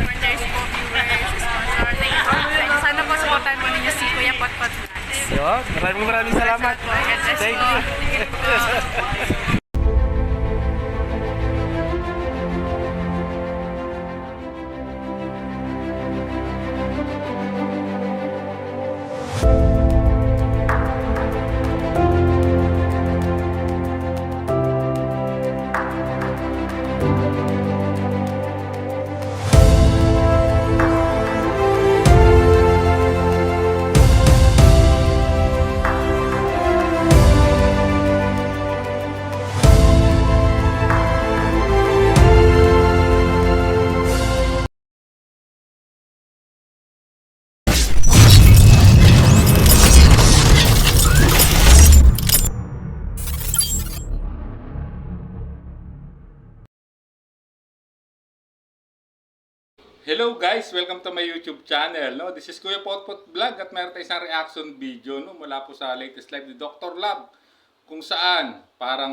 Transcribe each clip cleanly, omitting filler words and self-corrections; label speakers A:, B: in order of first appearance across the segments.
A: supporters po, viewers, sponsor. Thank you so much. Sana po supportan mo ninyo si Kuya Potpot Vlogs.
B: Yun, maraming salamat.
A: God bless
B: Thank
A: po.
B: you.
A: Thank you po.
C: Hello guys! Welcome to my YouTube channel. No? This is Kuya Potpot Vlog at meron tayo isang reaction video no? Mula po sa latest live ni Dr. Love kung saan parang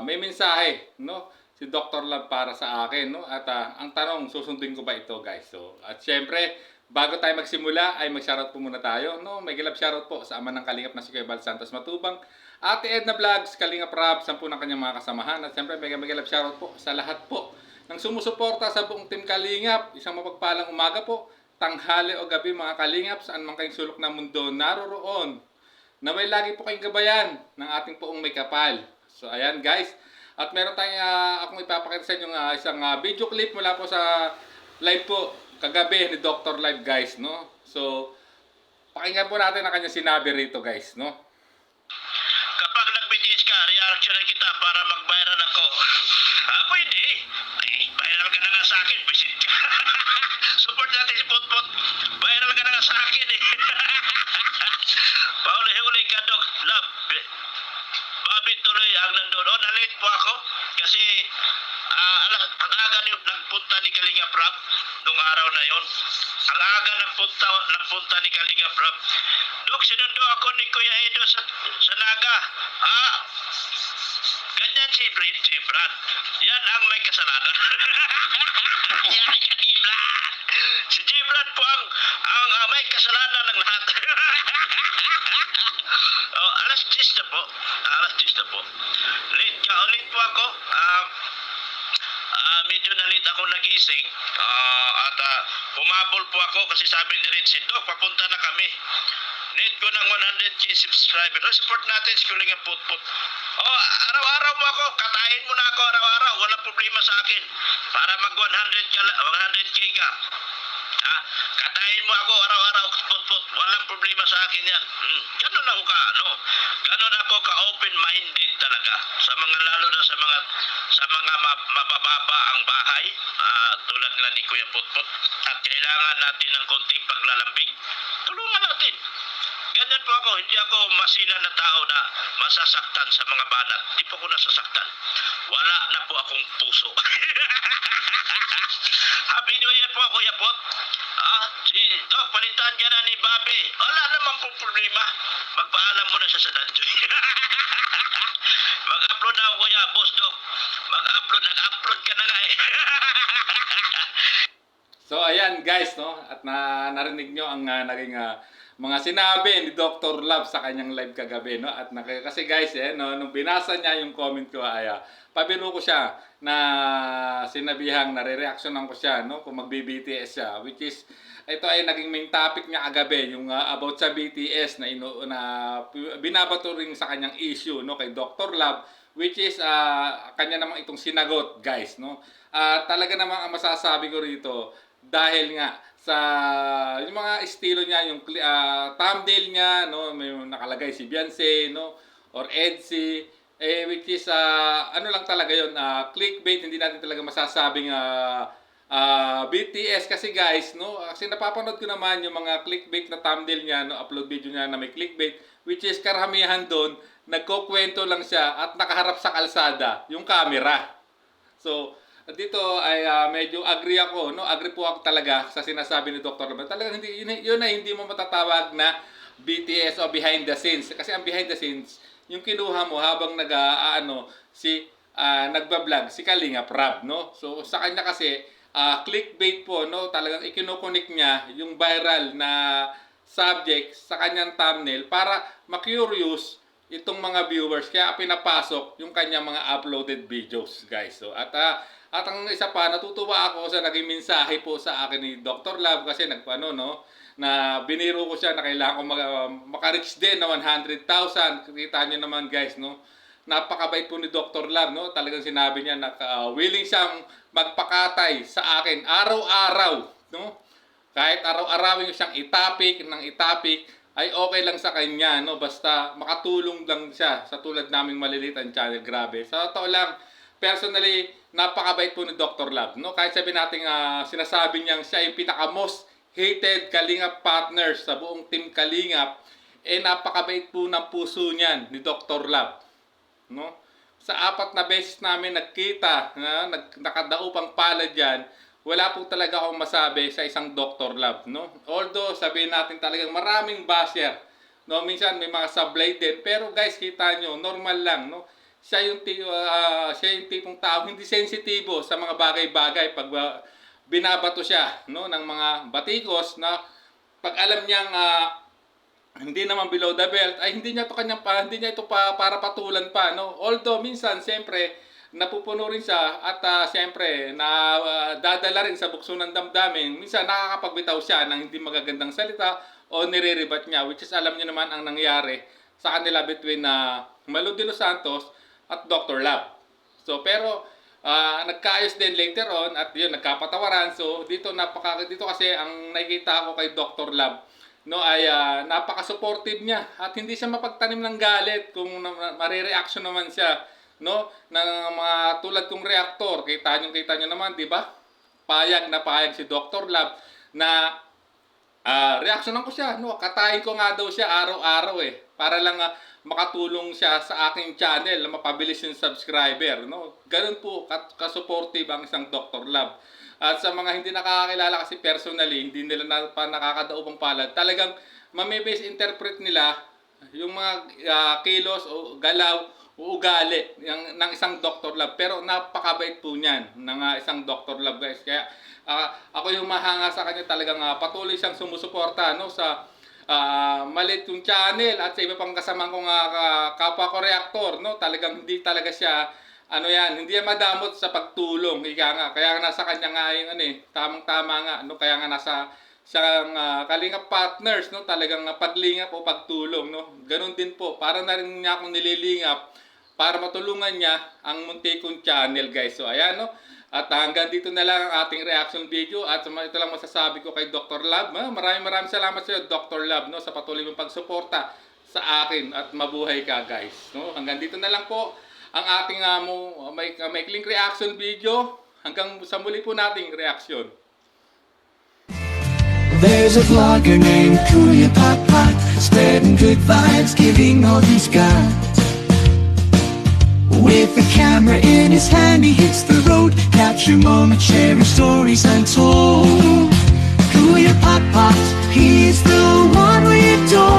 C: may mensahe no? Si Dr. Love para sa akin. No? At ang tanong, susundin ko ba ito guys? So, at syempre, bago tayo magsimula ay mag-shoutout po muna tayo. No? May gilab shoutout po sa ama ng Kalingap na si Kuya Val Santos Matubang, Ate Edna Vlogs, Kalingap Rab, 10 ng kanyang mga kasamahan. At syempre, may gilab shoutout po sa lahat po ng sumusuporta sa buong Team Kalingap. Isang mapagpalang umaga po, tanghali o gabi mga Kalingap, saan man kayong sulok ng mundo naroroon. Naway lagi po kayong gabayan ng ating poong may kapal. So ayan guys, at meron tayong akong ipapakita sa inyo isang video clip mula po sa live po kagabi ni Dr. Live guys. No? So pakinggan po natin ang kanyang sinabi rito guys. No?
D: Kapag nag-BTS ka, reaction kita para mag-viral ako. Pwede. Ay, viral ka na nga sa akin, visit ka. Support natin si Potpot. Viral ka na nga sa akin eh. Pauli-huli ka, Doc. Love. Babit tuloy ang nandun. Nalate po ako. Kasi ang aga nagpunta ni Kalingap Rab nung araw na yon. Ang aga nagpunta ni Kalingap Rab. Dok, sinundo ako ni Kuya Edo sa Naga. Ganyan si Brad. Yan ang may kasalanan. Yan si Brad. Si Brad po ang may kasalanan ng lahat. Alas 10 na po. Late po ako. Medyo na late ako nagising. At humabol po ako kasi sabi ni Rin, Dok, papunta na kami. Need ko ng 100k subscriber. Support natin si Kalingap Potpot. Araw-araw mo ako. Katayin mo na ako araw-araw. Walang problema sa akin. Para mag 100k ka. Katayin mo ako araw-araw, Potpot. Walang problema sa akin yan. Ganon ako Ganon ako ka-open-minded talaga. Lalo na sa mga mabababa ang bahay. Tulad nga ni Kuya Potpot. At kailangan natin ng konting paglalambing. Tulungan natin. Ganyan po ako, hindi ako masila na tao na masasaktan sa mga banat. Hindi po ako nasasaktan. Wala na po akong puso. Happy New Year po, Kuya Pot. Si Doc, palitan ka na ni Bobby. Wala naman pong problema. Magpaalam mo na siya sa Danjoy. Mag-upload na ako, Kuya, Boss Doc. Nag-upload ka na nga eh.
C: So ayan guys, no? At narinig nyo ang naging mga sinabi ni Dr. Love sa kanyang live kagabi, no? At kasi guys, no, nung binasa niya yung comment ko ay pabiro ko siya na sinabihang nare-reactionan ko siya, no? Kung magbi-BTS siya, which is ito ay naging main topic niya kagabi, yung about sa BTS na binabato rin sa kanyang issue, no, kay Dr. Love, which is kanya namang itong sinagot, guys, no? Talaga namang ang masasabi ko rito, dahil nga sa yung mga estilo niya, yung thumbnail niya, no, may nakalagay si Beyonce, no, or Edsy, which is ano lang talaga yon, clickbait. Hindi natin talaga masasabing BTS kasi guys, no, kasi napapanood ko naman yung mga clickbait na thumbnail niya, no, upload video niya na may clickbait, which is karamihan doon nagkukwento lang siya at nakaharap sa kalsada yung camera. So dito ay medyo agree ako, no? Agree po ako talaga sa sinasabi ni Dr. Love. Talagang yun ay hindi mo matatawag na BTS o behind the scenes. Kasi ang behind the scenes, yung kinuha mo habang si nagbablog, si Kalinga Prab, no? So sa kanya kasi clickbait po, no? Talagang ikinukunik niya yung viral na subject sa kanyang thumbnail para ma-curious itong mga viewers, kaya pinapasok yung kanyang mga uploaded videos, guys. So at ang isa pa, natutuwa ako sa naging mensahe po sa akin ni Dr. Love kasi na biniro ko siya na kailangan ko maka-reach din na 100,000. Kita niyo naman, guys, no? Napakabait po ni Dr. Love, no? Talagang sinabi niya na willing siyang magpakatay sa akin araw-araw, no? Kahit araw-arawin siyang itapik ay okay lang sa kanya, no? Basta makatulong lang siya sa tulad naming maliliit ang channel. Grabe. Sa totoo lang, personally, napakabait po ni Dr. Love, no? Kahit sabihin natin sinasabi niyang siya yung pinaka-most hated Kalingap partners sa buong team Kalingap, napakabait po ng puso niyan ni Dr. Love, no? Sa 4 na beses namin nagkita, nakadaupang palad diyan, wala po talaga akong masabi sa isang Dr. Love, no? Although sabihin natin talagang maraming basher, no? Minsan may mga sablay din, pero guys, kita nyo, normal lang, no? Siya yung tipong tao hindi sensitibo sa mga bagay-bagay pag binabato siya, no, ng mga batikos na pag alam niyang hindi naman below the belt ay hindi niya ito para patulan pa, no? Although minsan siyempre napupuno rin siya at siyempre dadala rin sa bukso ng damdamin. Minsan nakakapagbitaw siya ng hindi magagandang salita o nire-rebat niya, which is alam niyo naman ang nangyari sa kanila between Malu de Los Santos at Dr. Love. So pero nagkaayos din later on at yun, nagkapatawaran. So dito kasi ang nakikita ko kay Dr. Love, no, ay napaka-supportive niya at hindi siya mapagtanim ng galit kung mare-reaction naman siya, no, ng mga tulad kong reactor. Kita nyo naman, di ba? Payag si Dr. Love na reaksyonan ko siya, no, katayin ko nga daw siya araw-araw para lang makatulong siya sa aking channel na mapabilis yung subscriber, no? Ganun po ka-supportive ang isang Dr. Love. At sa mga hindi nakakakilala kasi personally, hindi nila nakakadaupang palad, talagang mami-base interpret nila yung mga kilos o galaw o ugali ng isang Dr. Love. Pero napakabait po niyan ng isang Dr. Love, guys. Kaya ako yung mahanga sa kanya, talagang patuloy siyang sumusuporta, no, sa maliit yung channel at sa iba pang kasamang kong kapwa ko reactor, no? Talagang hindi talaga siya hindi yan madamot sa pagtulong, kaya nasa kanya nga yung tamang-tama nga, no? Kaya nga nasa siyang Kalingap partners, no? Talagang paglingap o pagtulong, no? Ganun din po, para na rin niya akong nililingap para matulungan niya ang muntikong channel, guys. So ayan, no? At hanggang dito na lang ang ating reaction video at ito lang masasabi ko kay Dr. Love. Maraming salamat sa iyo, Dr. Love, no, sa patuloy mong pagsuporta sa akin at mabuhay ka, guys. No? Hanggang dito na lang po ang ating maikling reaction video. Hanggang sa muli po nating reaction.
E: There's a vlogger named Kuya Pot, spreading good vibes, giving all he's got. With the camera in his hand, he hits the road, capture moments, sharing stories untold. Kuya Pot, he is the one we adore.